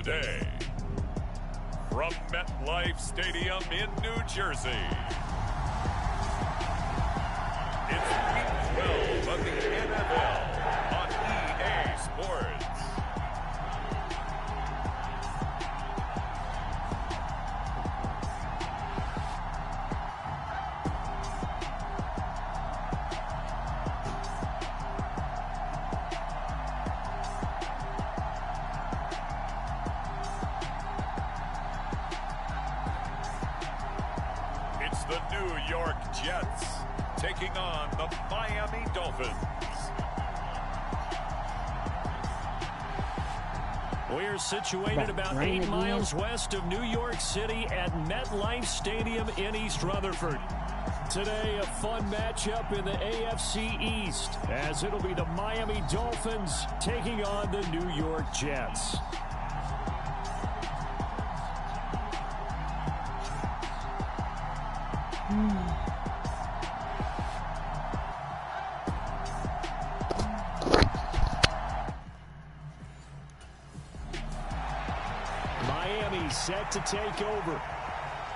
the day. From MetLife Stadium in New Jersey, it's Week 12 of the NFL on EA Sports. The New York Jets taking on the Miami Dolphins. We're situated about 8 miles west of New York City at MetLife Stadium in East Rutherford. Today, a fun matchup in the AFC East, as it'll be the Miami Dolphins taking on the New York Jets. Miami set to take over.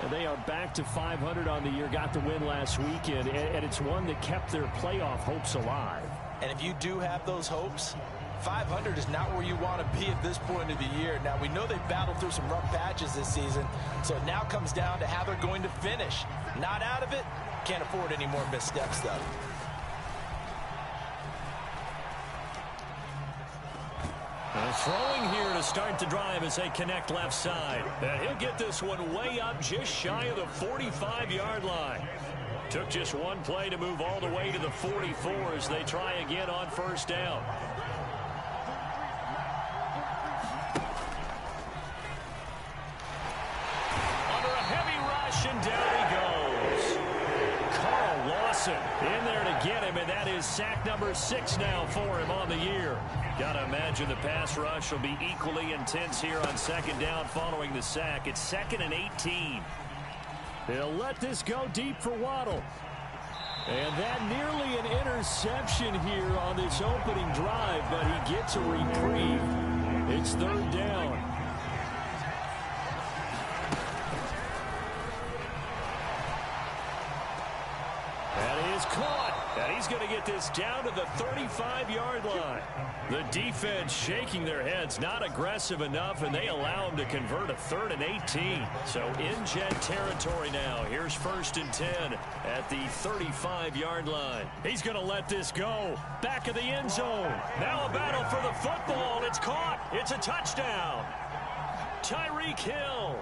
And they are back to 500 on the year. Got the win last weekend, and it's one that kept their playoff hopes alive. And if you do have those hopes, 500 is not where you want to be at this point of the year. Now, we know they battled through some rough patches this season, so it now comes down to how they're going to finish. Not out of it. Can't afford any more missteps, though. Throwing here to start the drive as they connect left side. And he'll get this one way up just shy of the 45-yard line. Took just one play to move all the way to the 44 as they try again on first down. Under a heavy rush, and down he goes. Carl Lawson in there to get him, and that is sack number 6 now for him on the year. Gotta imagine the pass rush will be equally intense here on second down following the sack. It's 2nd and 18. They'll let this go deep for Waddle. And that nearly an interception here on this opening drive, but he gets a reprieve. It's 3rd down. That is caught. And he's going to get this down to the 35-yard line. The defense shaking their heads, not aggressive enough, and they allow him to convert a 3rd and 18. So in Jet territory now. Here's 1st and 10 at the 35-yard line. He's going to let this go. Back of the end zone. Now a battle for the football. It's caught. It's a touchdown. Tyreek Hill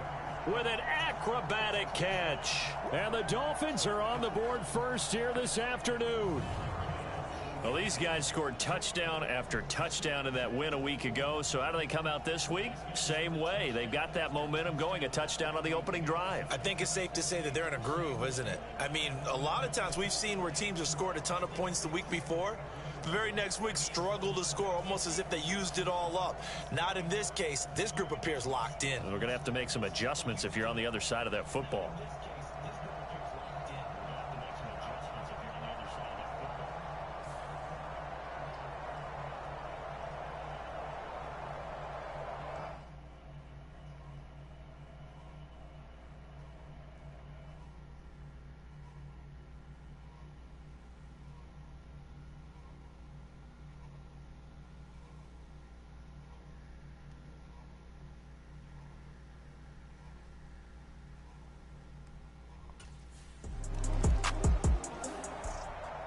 with an acrobatic catch. And the Dolphins are on the board first here this afternoon. Well, these guys scored touchdown after touchdown in that win a week ago. So how do they come out this week? Same way. They've got that momentum going, a touchdown on the opening drive. I think it's safe to say that they're in a groove, isn't it? I mean, a lot of times we've seen where teams have scored a ton of points the week before. The very next week struggle to score, almost as if they used it all up. Not in this case. This group appears locked in. We're going to have to make some adjustments if you're on the other side of that football.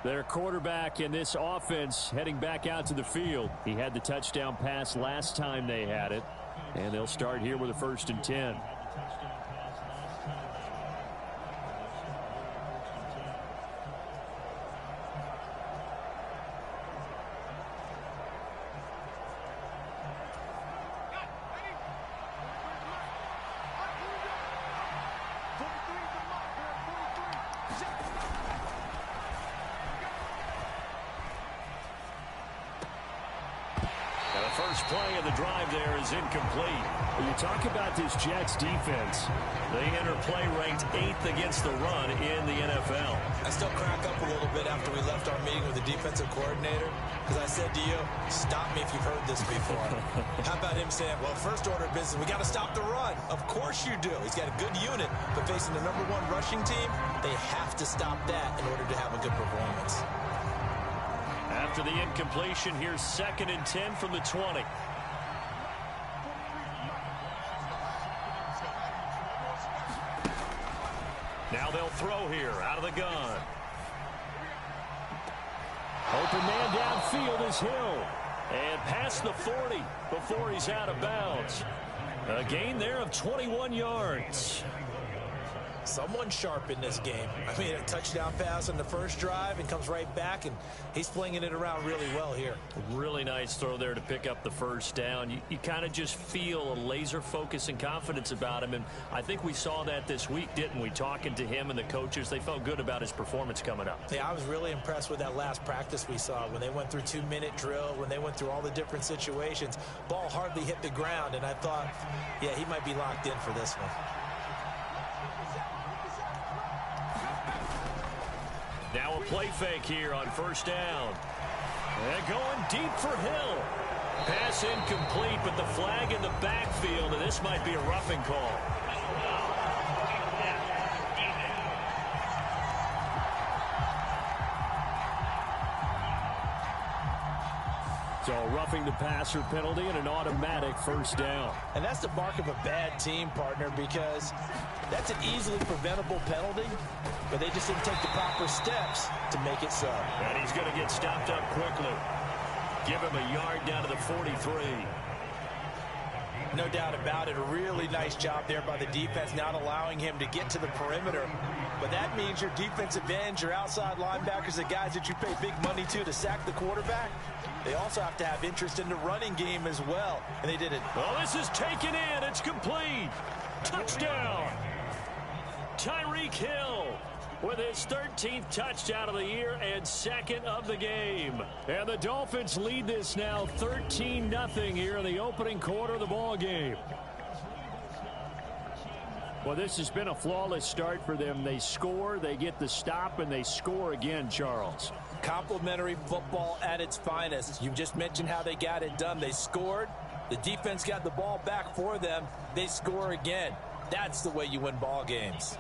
Their quarterback in this offense heading back out to the field. He had the touchdown pass last time they had it. And they'll start here with a 1st and 10. first play of the drive there is incomplete. When you talk about this Jets defense, they enter play ranked 8th against the run in the NFL. I still crack up a little bit after we left our meeting with the defensive coordinator, because I said to you, stop me if you've heard this before. How about him saying, well, first order of business, we got to stop the run. Of course you do. He's got a good unit, but facing the #1 rushing team, they have to stop that in order to have a good performance. After the incompletion, here's 2nd and 10 from the 20. Now they'll throw here out of the gun. open man downfield is Hill. And past the 40 before he's out of bounds. A gain there of 21 yards. Someone sharp in this game. I mean, a touchdown pass on the first drive and comes right back, and he's flinging it around really well here. Really nice throw there to pick up the first down. You kind of just feel a laser focus and confidence about him, and I think we saw that this week, didn't we? Talking to him and the coaches, they felt good about his performance coming up. Yeah, I was really impressed with that last practice we saw when they went through 2-minute drill, when they went through all the different situations. Ball hardly hit the ground, and I thought, yeah, he might be locked in for this one. Now a play fake here on first down. And going deep for Hill. Pass incomplete, but the flag in the backfield, and this might be a roughing call. So roughing the passer penalty and an automatic first down. And that's the mark of a bad team, partner, because that's an easily preventable penalty, but they just didn't take the proper steps to make it so. And he's going to get stopped up quickly. Give him a yard down to the 43. No doubt about it. A really nice job there by the defense, not allowing him to get to the perimeter. But that means your defensive ends, your outside linebackers, the guys that you pay big money to sack the quarterback, they also have to have interest in the running game as well. And they did it. Well, this is taken in. It's complete. Touchdown. Tyreek Hill with his 13th touchdown of the year and 2nd of the game. And the Dolphins lead this now 13-0 here in the opening quarter of the ball game. Well, this has been a flawless start for them. They score, they get the stop, and they score again, Charles. Complimentary football at its finest. You just mentioned how they got it done. They scored. The defense got the ball back for them. They score again. That's the way you win ball games.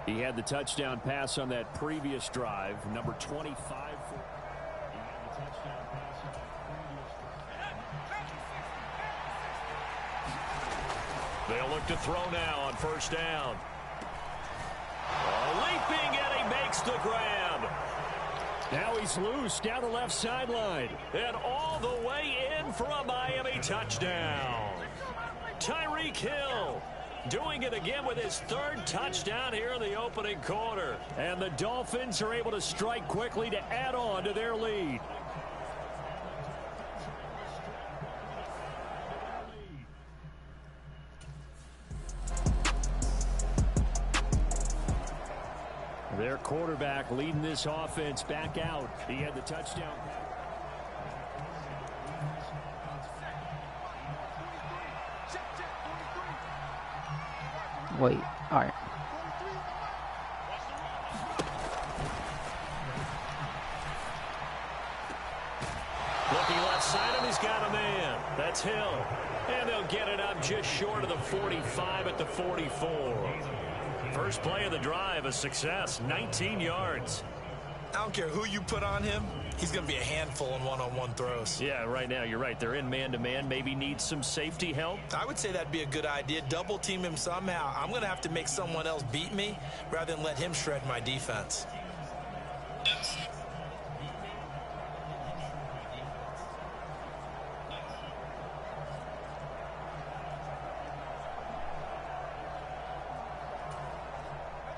He had the touchdown pass on that previous drive, number 25. They'll look to throw now on first down. Leaping, and he makes the grab. Now he's loose down the left sideline. And all the way in for a Miami touchdown. Tyreek Hill doing it again with his 3rd touchdown here in the opening quarter. And the Dolphins are able to strike quickly to add on to their lead. Their quarterback leading this offense back out. He had the touchdown. Wait, all right. Looking left side, and he's got a man. That's Hill. And they'll get it up just short of the 45 at the 44. First play of the drive, a success, 19 yards. I don't care who you put on him. He's going to be a handful in one-on-one throws. Yeah, right now, you're right. They're in man-to-man. Maybe needs some safety help. I would say that'd be a good idea. Double team him somehow. I'm going to have to make someone else beat me rather than let him shred my defense.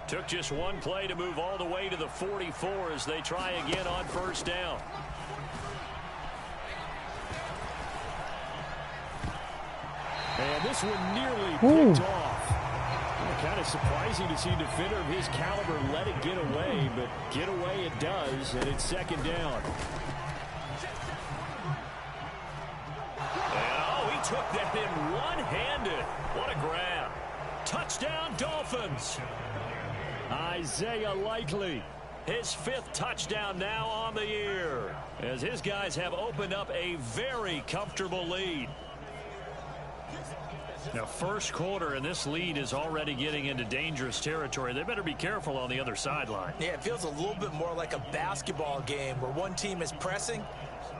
Took just one play to move all the way to the 44 as they try again on first down. This one nearly picked off. Kind of surprising to see a defender of his caliber let it get away, but get away it does, and it's second down. And he took that in one-handed. What a grab. Touchdown, Dolphins. Isaiah Likely. His 5th touchdown now on the year, as his guys have opened up a very comfortable lead. Now, first quarter, and this lead is already getting into dangerous territory. They better be careful on the other sideline. Yeah, it feels a little bit more like a basketball game where one team is pressing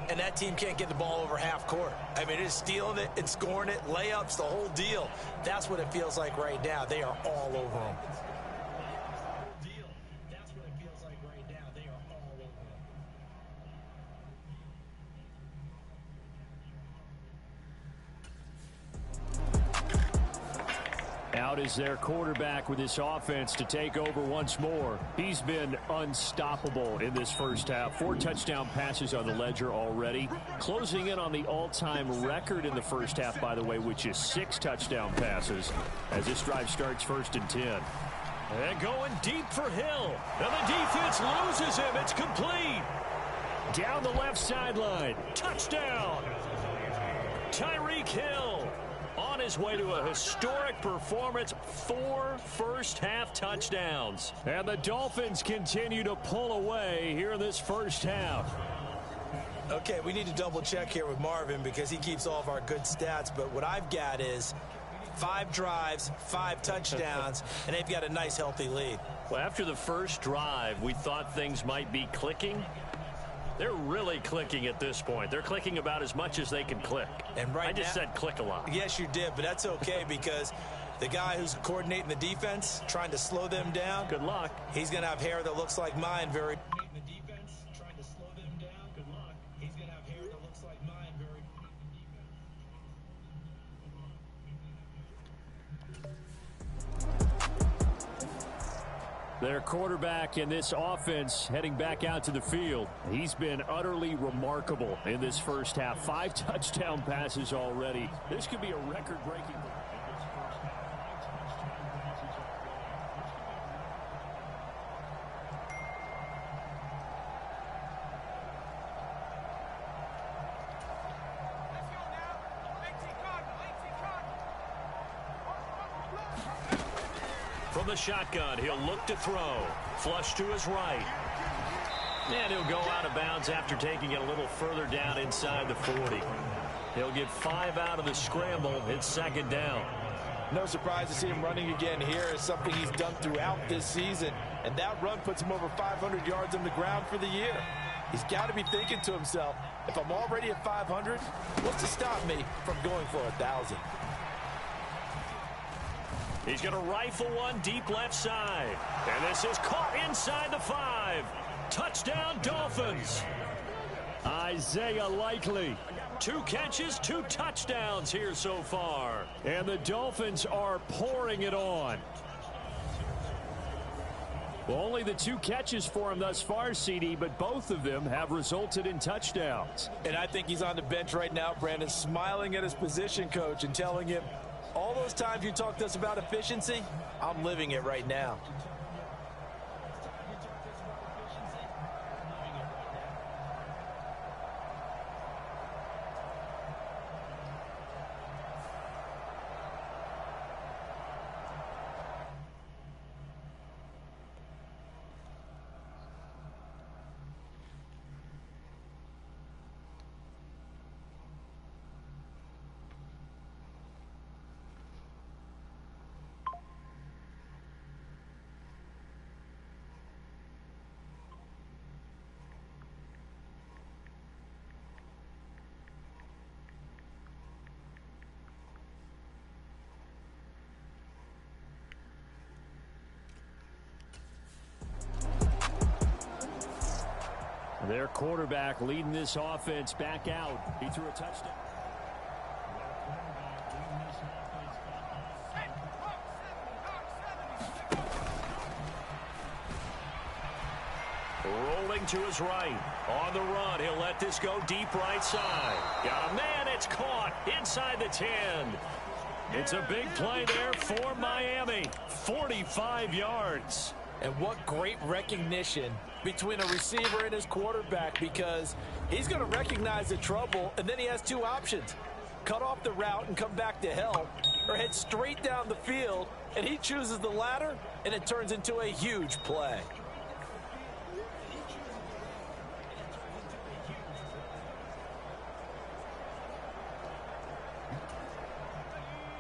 and that team can't get the ball over half court. I mean, it is stealing it and scoring it, layups, the whole deal. That's what it feels like right now. They are all over them. Out is their quarterback with this offense to take over once more. He's been unstoppable in this first half. 4 touchdown passes on the ledger already. Closing in on the all-time record in the first half, by the way, which is 6 touchdown passes as this drive starts 1st and 10. And going deep for Hill. And the defense loses him. It's complete. Down the left sideline. Touchdown. Tyreek Hill. On his way to a historic performance, 4 first-half touchdowns. And the Dolphins continue to pull away here in this first half. Okay, we need to double-check here with Marvin because he keeps all of our good stats. But what I've got is 5 drives, 5 touchdowns, and they've got a nice, healthy lead. Well, after the first drive, we thought things might be clicking. They're really clicking at this point. They're clicking about as much as they can click. And I just said click a lot. Yes, you did, but that's okay because the guy who's coordinating the defense, trying to slow them down. Good luck. He's going to have hair that looks like mine very. Their quarterback in this offense heading back out to the field. He's been utterly remarkable in this first half. 5 touchdown passes already. This could be a record-breaking. From the shotgun, he'll look to throw. Flush to his right. And he'll go out of bounds after taking it a little further down inside the 40. He'll get 5 out of the scramble. It's second down. No surprise to see him running again here. It's something he's done throughout this season. And that run puts him over 500 yards on the ground for the year. He's got to be thinking to himself, if I'm already at 500, what's to stop me from going for 1,000? He's going to rifle one deep left side. And this is caught inside the 5. Touchdown, Dolphins. Isaiah Likely. 2 catches, 2 touchdowns here so far. And the Dolphins are pouring it on. Well, only the 2 catches for him thus far, CD, but both of them have resulted in touchdowns. And I think he's on the bench right now, Brandon, smiling at his position coach and telling him, all those times you talked to us about efficiency, I'm living it right now. Their quarterback leading this offense back out. He threw a touchdown. Rolling to his right. On the run, he'll let this go deep right side. Got a man, it's caught inside the 10. It's a big play there for Miami. 45 yards. And what great recognition between a receiver and his quarterback, because he's going to recognize the trouble, and then he has two options. Cut off the route and come back to help, or head straight down the field, and he chooses the latter, and it turns into a huge play.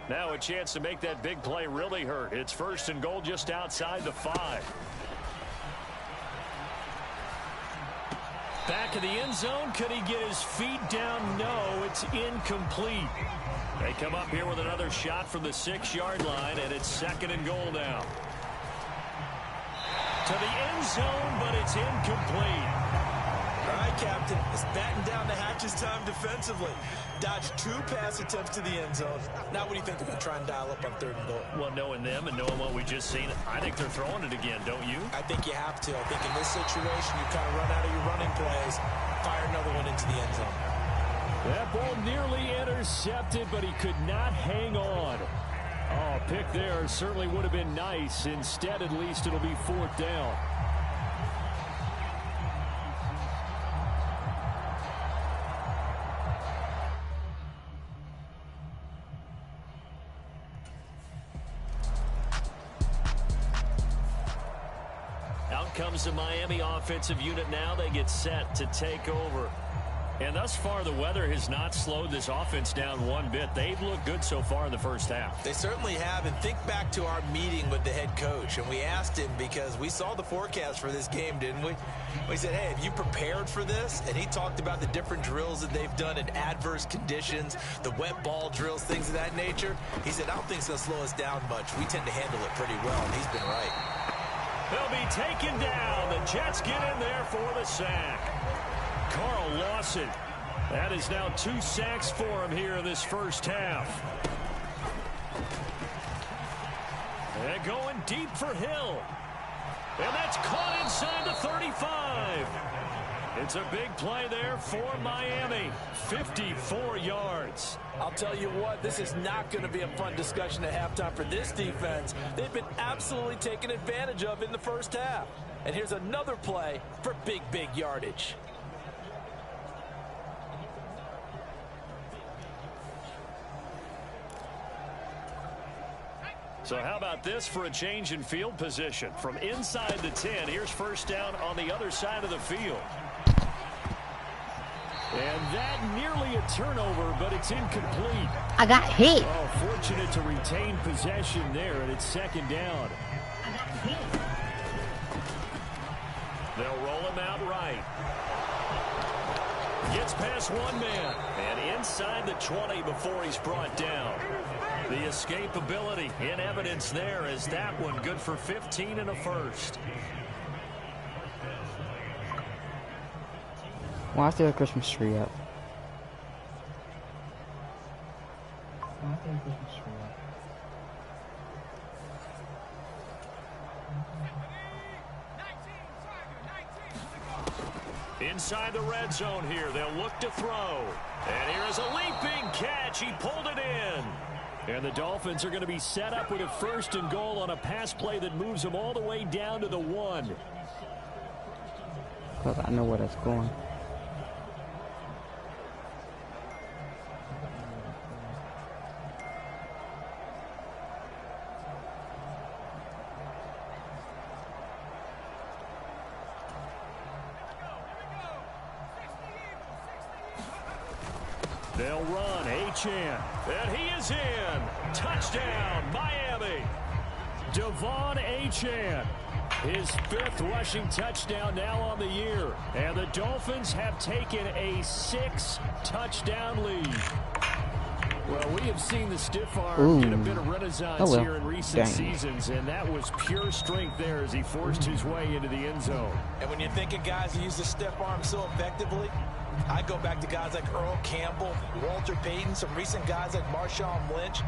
Now a chance to make that big play really hurt. It's 1st and goal just outside the 5. Back of the end zone. Could he get his feet down? No, it's incomplete. They come up here with another shot from the 6-yard line, and it's 2nd and goal now. To the end zone, but it's incomplete. All right, Captain, it's batten down the hatches time defensively. Dodged 2 pass attempts to the end zone. Now what do you think they're going to try and dial up on 3rd and goal? Well, knowing them and knowing what we just seen, I think they're throwing it again, don't you? I think you have to. I think in this situation, you kind of run out of your running plays, fire another one into the end zone. That ball nearly intercepted, but he could not hang on. Oh, pick there certainly would have been nice. Instead, at least it'll be 4th down. Out comes the Miami offensive unit now. They get set to take over. And thus far, the weather has not slowed this offense down one bit. They've looked good so far in the first half. They certainly have. And think back to our meeting with the head coach. And we asked him, because we saw the forecast for this game, didn't we? We said, hey, have you prepared for this? And he talked about the different drills that they've done in adverse conditions, the wet ball drills, things of that nature. He said, I don't think it's going to slow us down much. We tend to handle it pretty well, and he's been right. They'll be taken down. The Jets get in there for the sack. Carl Lawson. That is now 2 sacks for him here in this first half. They're going deep for Hill. And that's caught inside the 35. It's a big play there for Miami. 54 yards. I'll tell you what, this is not going to be a fun discussion at halftime for this defense. They've been absolutely taken advantage of in the first half. And here's another play for big yardage. So how about this for a change in field position? From inside the 10, here's 1st down on the other side of the field. And that nearly a turnover, but it's incomplete. I got hit. Oh, fortunate to retain possession there, and it's 2nd down. They'll roll him out right. Gets past one man. And inside the 20 before he's brought down. The escapability in evidence there is that one good for 15 and a first. Why is there a Christmas tree up? Inside the red zone here, they'll look to throw. And here is a leaping catch. He pulled it in. And the Dolphins are going to be set up with a 1st and goal on a pass play that moves them all the way down to the 1. Because I know where that's going. They'll run. Achane. And he is in. Touchdown, Miami. Devon Achane. His 5th rushing touchdown now on the year. And the Dolphins have taken a 6-touchdown lead. Well, we have seen the stiff arm get a bit of renaissance here in recent seasons, and that was pure strength there as he forced his way into the end zone. And when you think of guys who use the stiff arm so effectively, I go back to guys like Earl Campbell, Walter Payton, some recent guys like Marshawn Lynch.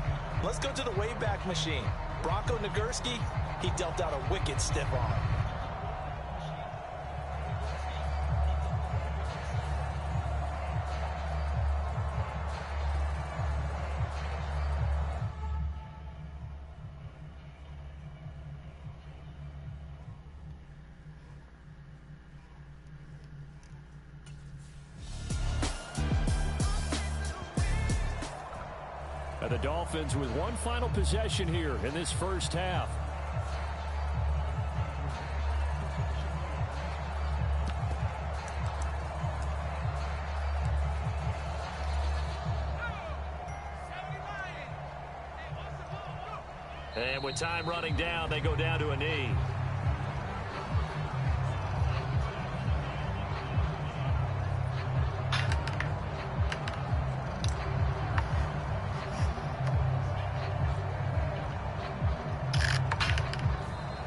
Let's go to the Wayback Machine. Bronco Nagurski, he dealt out a wicked stiff arm. And the Dolphins with one final possession here in this first half. And with time running down, they go down to a knee.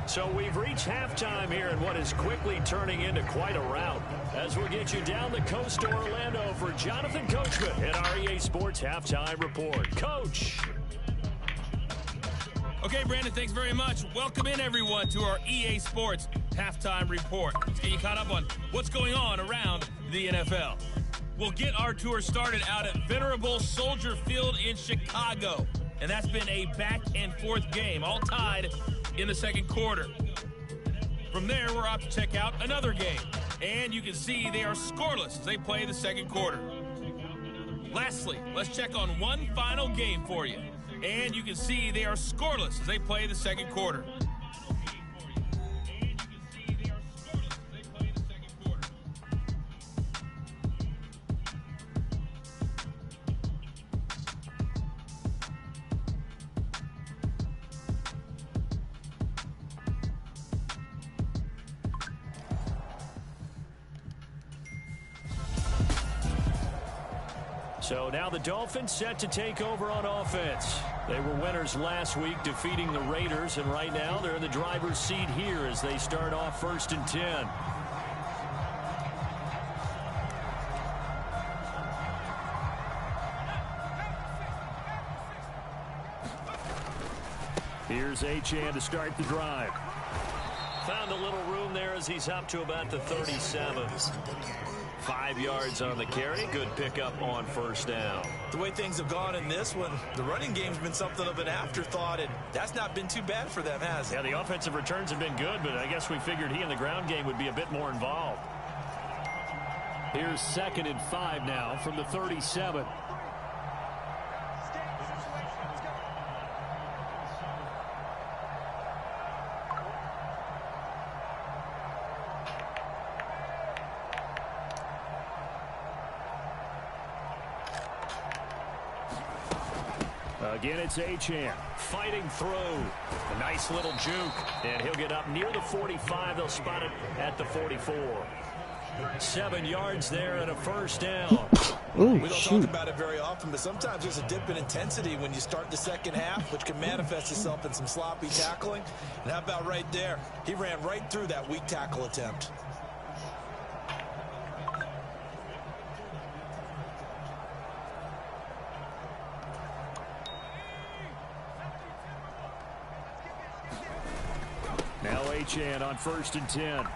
So we've reached halftime here in what is quickly turning into quite a rout. As we'll get you down the coast to Orlando for Jonathan Coachman at our EA Sports Halftime Report. Coach. Okay, Brandon, thanks very much. Welcome in, everyone, to our EA Sports Halftime Report. Let's get you caught up on what's going on around the NFL. We'll get our tour started out at Venerable Soldier Field in Chicago. And that's been a back-and-forth game, all tied in the second quarter. From there, we're off to check out another game. And you can see they are scoreless as they play the second quarter. Lastly, let's check on one final game for you. And you can see they are scoreless as they play the second quarter. So now the Dolphins set to take over on offense. They were winners last week, defeating the Raiders, and right now they're in the driver's seat here as they start off 1st and 10. Here's Achane to start the drive. Found a little room there as he's up to about the 37. 5 yards on the carry. Good pickup on first down. The way things have gone in this one, the running game's been something of an afterthought, and that's not been too bad for them, has it? Yeah, the offensive returns have been good, but I guess we figured he in the ground game would be a bit more involved. Here's 2nd and 5 now from the 37. Again, it's Achane fighting through. A nice little juke, and he'll get up near the 45. They'll spot it at the 44. 7 yards there and a first down. Ooh, we don't talk about it very often, but sometimes there's a dip in intensity when you start the second half, which can manifest itself in some sloppy tackling. And how about right there? He ran right through that weak tackle attempt. Now Achane on 1st and 10.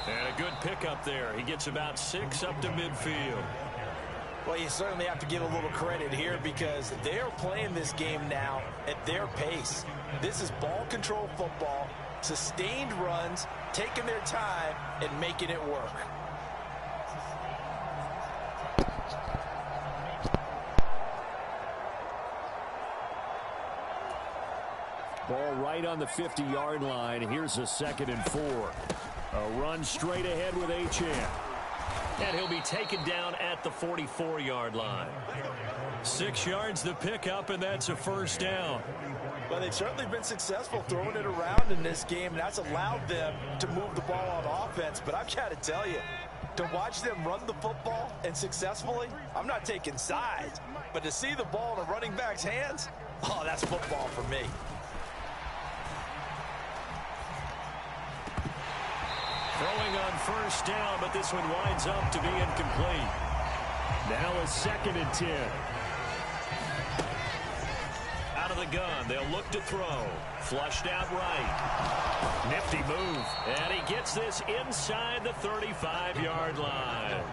And a good pickup there. He gets about 6 up to midfield. Well, you certainly have to give a little credit here because they are playing this game now at their pace. This is ball control football, sustained runs, taking their time, and making it work. Ball right on the 50-yard line. Here's a 2nd and 4. A run straight ahead with Achane. And he'll be taken down at the 44-yard line. 6 yards the pickup, and that's a first down. Well, they've certainly been successful throwing it around in this game, and that's allowed them to move the ball on offense. But I've got to tell you, to watch them run the football and successfully, I'm not taking sides, but to see the ball in a running back's hands, oh, that's football for me. Throwing on first down, but this one winds up to be incomplete. Now a 2nd and 10. Out of the gun, they'll look to throw. Flushed out right. Nifty move. And he gets this inside the 35-yard line.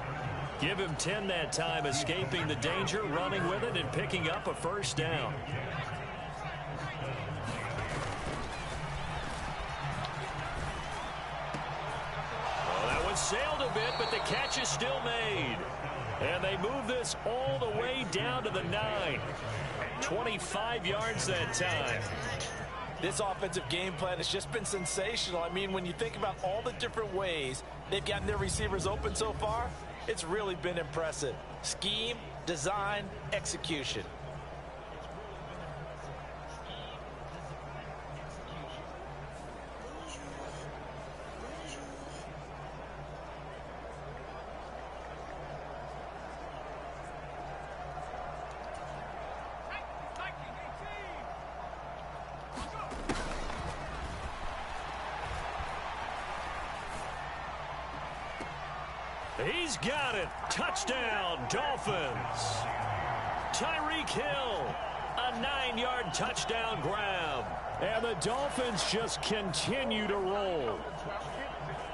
Give him 10 that time, escaping the danger, running with it, and picking up a first down. Sailed a bit, but the catch is still made. And they move this all the way down to the 9. 25 yards that time. This offensive game plan has just been sensational. I mean, when you think about all the different ways they've gotten their receivers open so far, it's really been impressive. Scheme, design, execution. He's got it. Touchdown, Dolphins. Tyreek Hill, a 9-yard touchdown grab. And the Dolphins just continue to roll.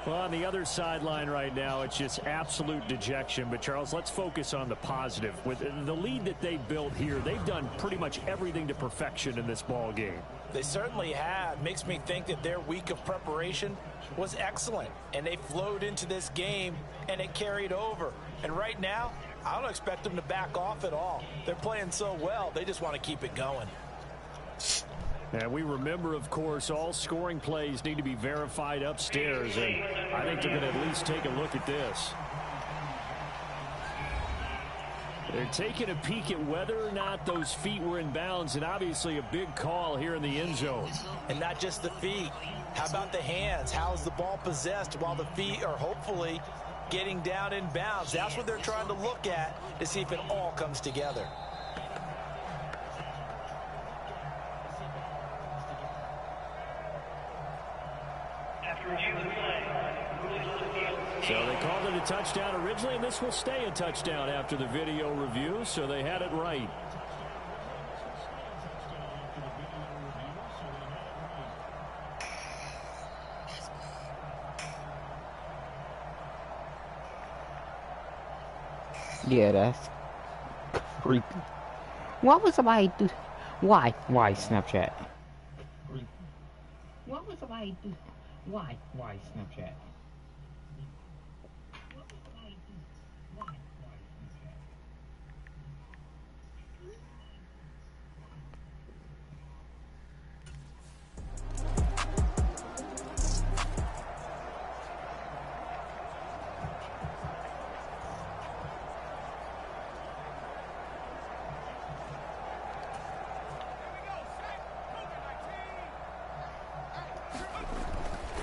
Well, on the other sideline right now, it's just absolute dejection. But, Charles, let's focus on the positive. With the lead that they built here, they've done pretty much everything to perfection in this ball game. They certainly have. Makes me think that their week of preparation was excellent. And they flowed into this game, and it carried over. And right now, I don't expect them to back off at all. They're playing so well, they just want to keep it going. And we remember, of course, all scoring plays need to be verified upstairs. And I think they're going to at least take a look at this. They're taking a peek at whether or not those feet were in bounds, and obviously a big call here in the end zone. And not just the feet. How about the hands? How is the ball possessed while the feet are hopefully getting down in bounds? That's what they're trying to look at to see if it all comes together. So they called it a touchdown originally, and this will stay a touchdown after the video review, so they had it right. Yeah, that's creepy. What was somebody do? Why? Why Snapchat? What was somebody do? Why? Why Snapchat?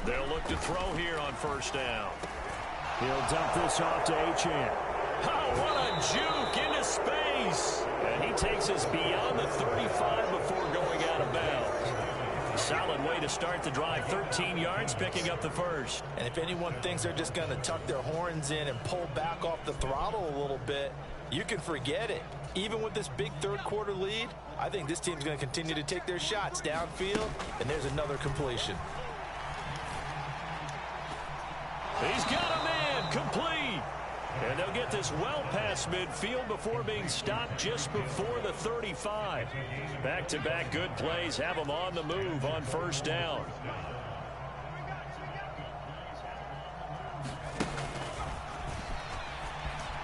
They'll look to throw here on first down. He'll dump this off to Achane. Oh, what a juke into space. And he takes us beyond the 35 before going out of bounds. Solid way to start the drive. 13 yards, picking up the first. And if anyone thinks they're just going to tuck their horns in and pull back off the throttle a little bit, you can forget it. Even with this big third-quarter lead, I think this team's going to continue to take their shots downfield, and there's another completion. He's got a man, complete. And they'll get this well past midfield before being stopped just before the 35. Back-to-back good plays have them on the move on first down.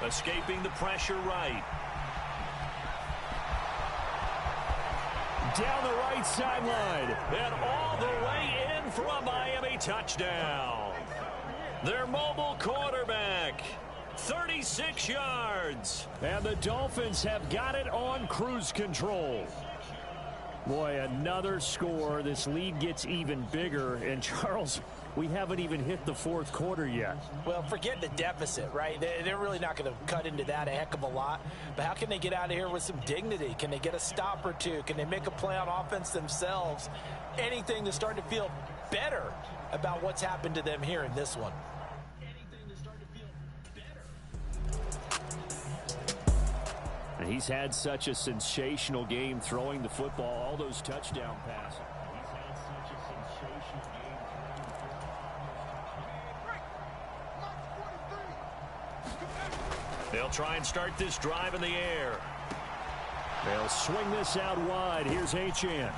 Escaping the pressure right. Down the right sideline. And all the way in for a Miami touchdown. Their mobile quarterback, 36 yards. And the Dolphins have got it on cruise control. Boy, another score. This lead gets even bigger. And, Charles, we haven't even hit the fourth quarter yet. Well, forget the deficit, right? They're really not going to cut into that a heck of a lot. But how can they get out of here with some dignity? Can they get a stop or two? Can they make a play on offense themselves? Anything to start to feel better about what's happened to them here in this one. And he's had such a sensational game throwing the football, all those touchdown passes. He's had such a sensational game. They'll try and start this drive in the air. They'll swing this out wide. Here's Achane.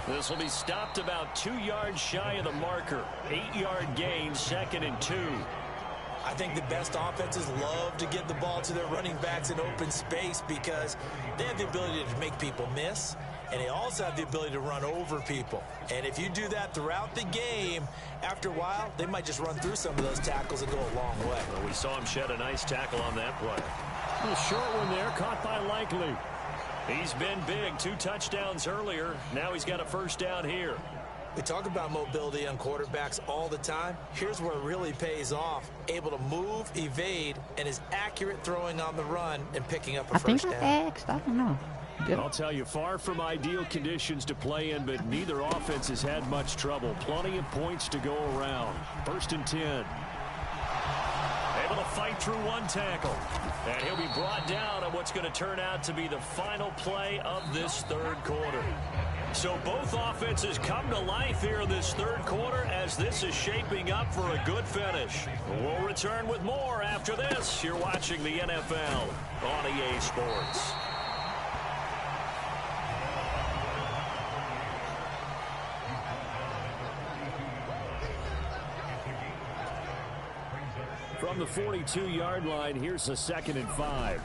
This will be stopped about 2 yards shy of the marker. 8-yard gain, 2nd and 2. I think the best offenses love to get the ball to their running backs in open space because they have the ability to make people miss, and they also have the ability to run over people. And if you do that throughout the game, after a while, they might just run through some of those tackles and go a long way. Well, we saw him shed a nice tackle on that play. A short one there, caught by Likely. He's been big. 2 touchdowns earlier. Now he's got a first down here. We talk about mobility on quarterbacks all the time. Here's where it really pays off. Able to move, evade, and is accurate throwing on the run and picking up a first down. I think I asked. I don't know. I'll tell you, far from ideal conditions to play in, but neither offense has had much trouble. Plenty of points to go around. 1st and 10. Able to fight through 1 tackle. And he'll be brought down on what's going to turn out to be the final play of this 3rd quarter. So both offenses come to life here in this 3rd quarter as this is shaping up for a good finish. We'll return with more after this. You're watching the NFL on EA Sports. From the 42-yard line, here's a 2nd and 5.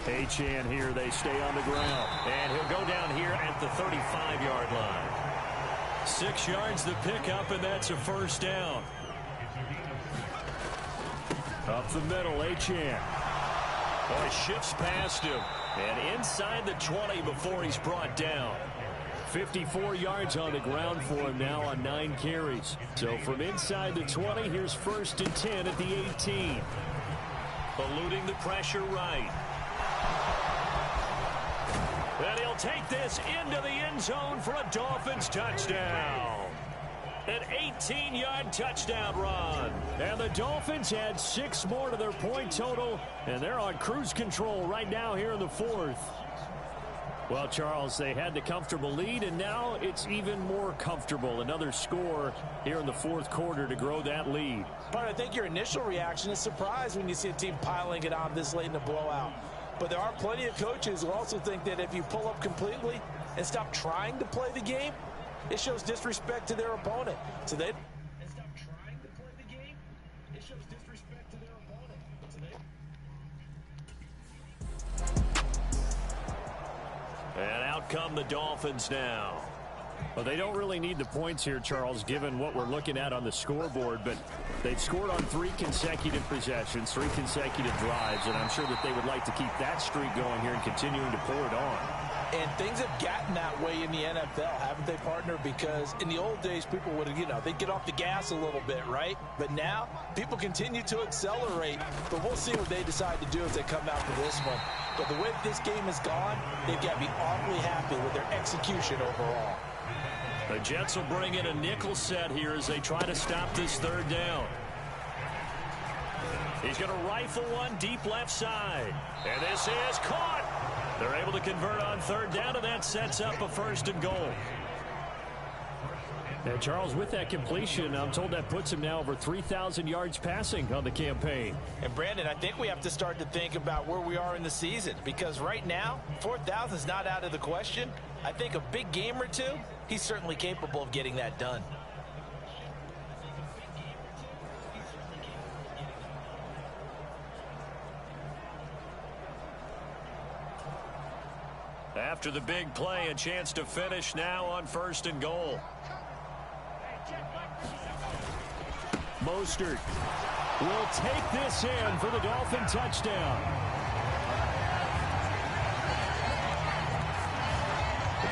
Achane here, they stay on the ground. And he'll go down here at the 35-yard line. 6 yards the pickup, and that's a first down. Up the middle, Achane. Boy, shifts past him. And inside the 20 before he's brought down. 54 yards on the ground for him now on 9 carries. So from inside the 20, here's 1st and 10 at the 18. Eluding the pressure right. And he'll take this into the end zone for a Dolphins touchdown. An 18-yard touchdown run. And the Dolphins add 6 more to their point total, and they're on cruise control right now here in the 4th. Well, Charles, they had the comfortable lead, and now it's even more comfortable. Another score here in the 4th quarter to grow that lead. But I think your initial reaction is surprise when you see a team piling it on this late in the blowout. But there are plenty of coaches who also think that if you pull up completely and stop trying to play the game, it shows disrespect to their opponent. So they stop trying to play the game, it shows disrespect to their opponent. And out come the Dolphins now. Well, they don't really need the points here, Charles, given what we're looking at on the scoreboard, but they've scored on 3 consecutive possessions, 3 consecutive drives, and I'm sure that they would like to keep that streak going here and continuing to pour it on. And things have gotten that way in the NFL, haven't they, partner? Because in the old days, people would, they'd get off the gas a little bit, right? But now, people continue to accelerate. But we'll see what they decide to do as they come out for this one. But the way this game has gone, they've got to be awfully happy with their execution overall. The Jets will bring in a nickel set here as they try to stop this 3rd down. He's going to rifle one deep left side. And this is caught. They're able to convert on 3rd down, and that sets up a 1st and goal. Now, Charles, with that completion, I'm told that puts him now over 3,000 yards passing on the campaign. And, Brandon, I think we have to start to think about where we are in the season, because right now, 4,000 is not out of the question. I think a big game or 2, he's certainly capable of getting that done. After the big play, a chance to finish now on 1st and goal. Mostert will take this in for the Dolphin touchdown.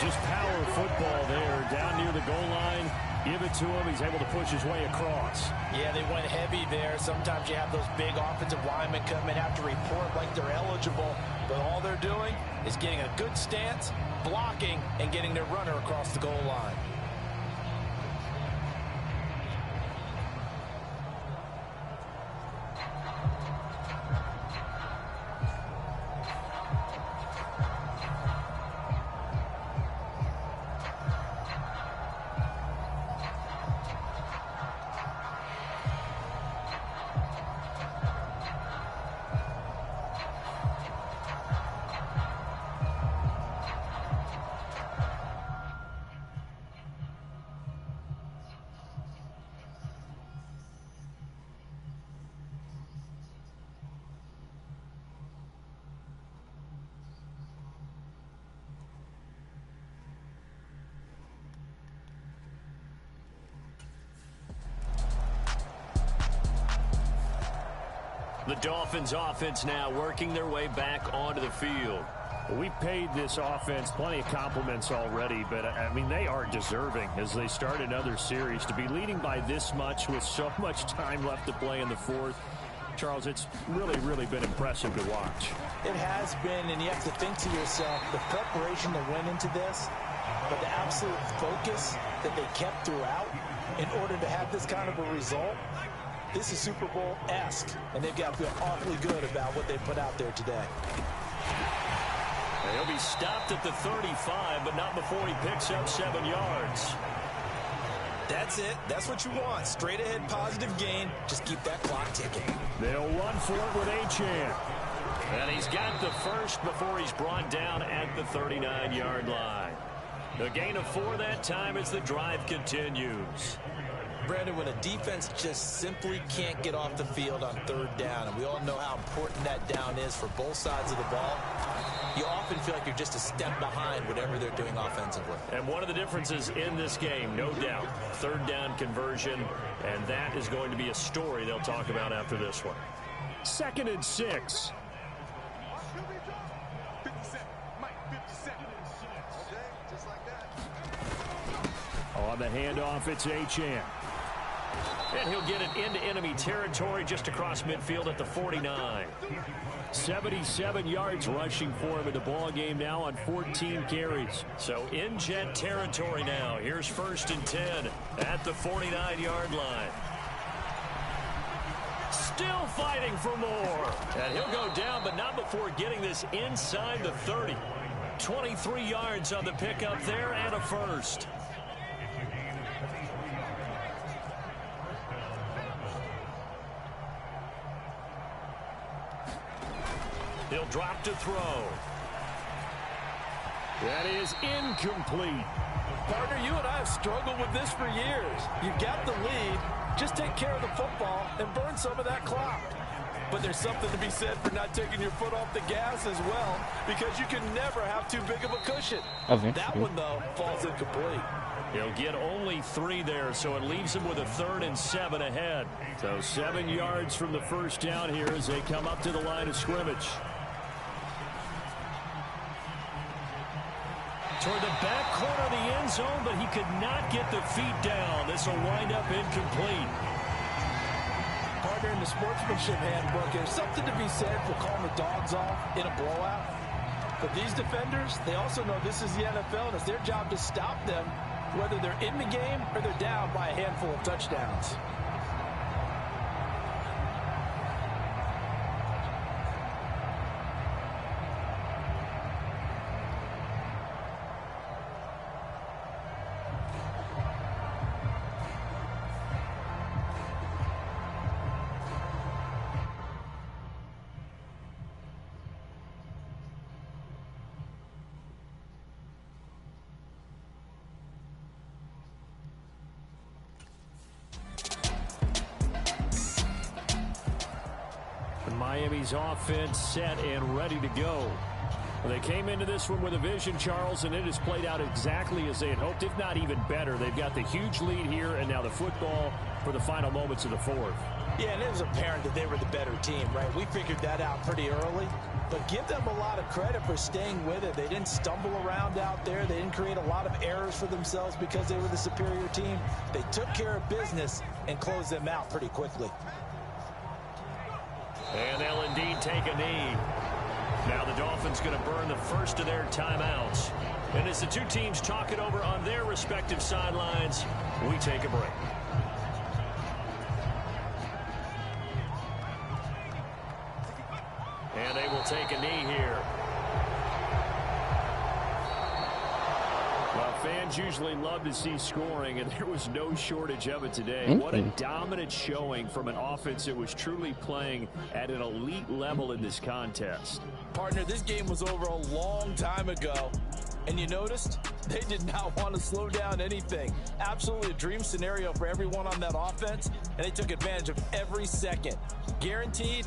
Just power football there down near the goal line. Give it to him. He's able to push his way across. Yeah, they went heavy there. Sometimes you have those big offensive linemen come in, have to report like they're eligible. But all they're doing is getting a good stance, blocking, and getting their runner across the goal line. The Dolphins offense now working their way back onto the field. We paid this offense plenty of compliments already, but, I mean, they are deserving as they start another series. To be leading by this much with so much time left to play in the fourth, Charles, it's really, really been impressive to watch. It has been, and you have to think to yourself, the preparation that went into this, but the absolute focus that they kept throughout in order to have this kind of a result. This is Super Bowl-esque, and they've got to feel awfully good about what they put out there today. He'll be stopped at the 35, but not before he picks up 7 yards. That's it. That's what you want. Straight ahead positive gain. Just keep that clock ticking. They'll run for it with Achane. And he's got the first before he's brought down at the 39-yard line. The gain of 4 that time as the drive continues. Brandon, when a defense just simply can't get off the field on 3rd down, and we all know how important that down is for both sides of the ball, you often feel like you're just a step behind whatever they're doing offensively. And one of the differences in this game, no doubt, 3rd down conversion, and that is going to be a story they'll talk about after this one. 2nd and 6. On the handoff, it's Achane. And he'll get it into enemy territory just across midfield at the 49. 77 yards rushing for him in the ball game now on 14 carries. So in Jet territory now. Here's 1st and 10 at the 49-yard line. Still fighting for more. And he'll go down, but not before getting this inside the 30. 23 yards on the pickup there and a first. He'll drop to throw. That is incomplete. Partner, you and I have struggled with this for years. You've got the lead. Just take care of the football and burn some of that clock. But there's something to be said for not taking your foot off the gas as well, because you can never have too big of a cushion. That one, though, falls incomplete. He'll get only 3 there, so it leaves him with a 3rd and 7 ahead. So 7 yards from the first down here as they come up to the line of scrimmage. Toward the back corner of the end zone, but he could not get the feet down. This will wind up incomplete. Partner, in the sportsmanship handbook, there's something to be said for calling the dogs off in a blowout. But these defenders, they also know this is the NFL, and it's their job to stop them, whether they're in the game or they're down by a handful of touchdowns. Miami's offense set and ready to go. Well, they came into this one with a vision, Charles, and it has played out exactly as they had hoped, if not even better. They've got the huge lead here, and now the football for the final moments of the fourth. Yeah, and it was apparent that they were the better team, right? We figured that out pretty early. But give them a lot of credit for staying with it. They didn't stumble around out there. They didn't create a lot of errors for themselves because they were the superior team. They took care of business and closed them out pretty quickly. And they'll indeed take a knee. Now the Dolphins going to burn the first of their timeouts. And as the two teams talk it over on their respective sidelines, we take a break. And they will take a knee here. Well, fans usually love to see scoring, and there was no shortage of it today. What a dominant showing from an offense that was truly playing at an elite level in this contest. Partner, this game was over a long time ago. And you noticed they did not want to slow down anything. Absolutely a dream scenario for everyone on that offense, and they took advantage of every second. Guaranteed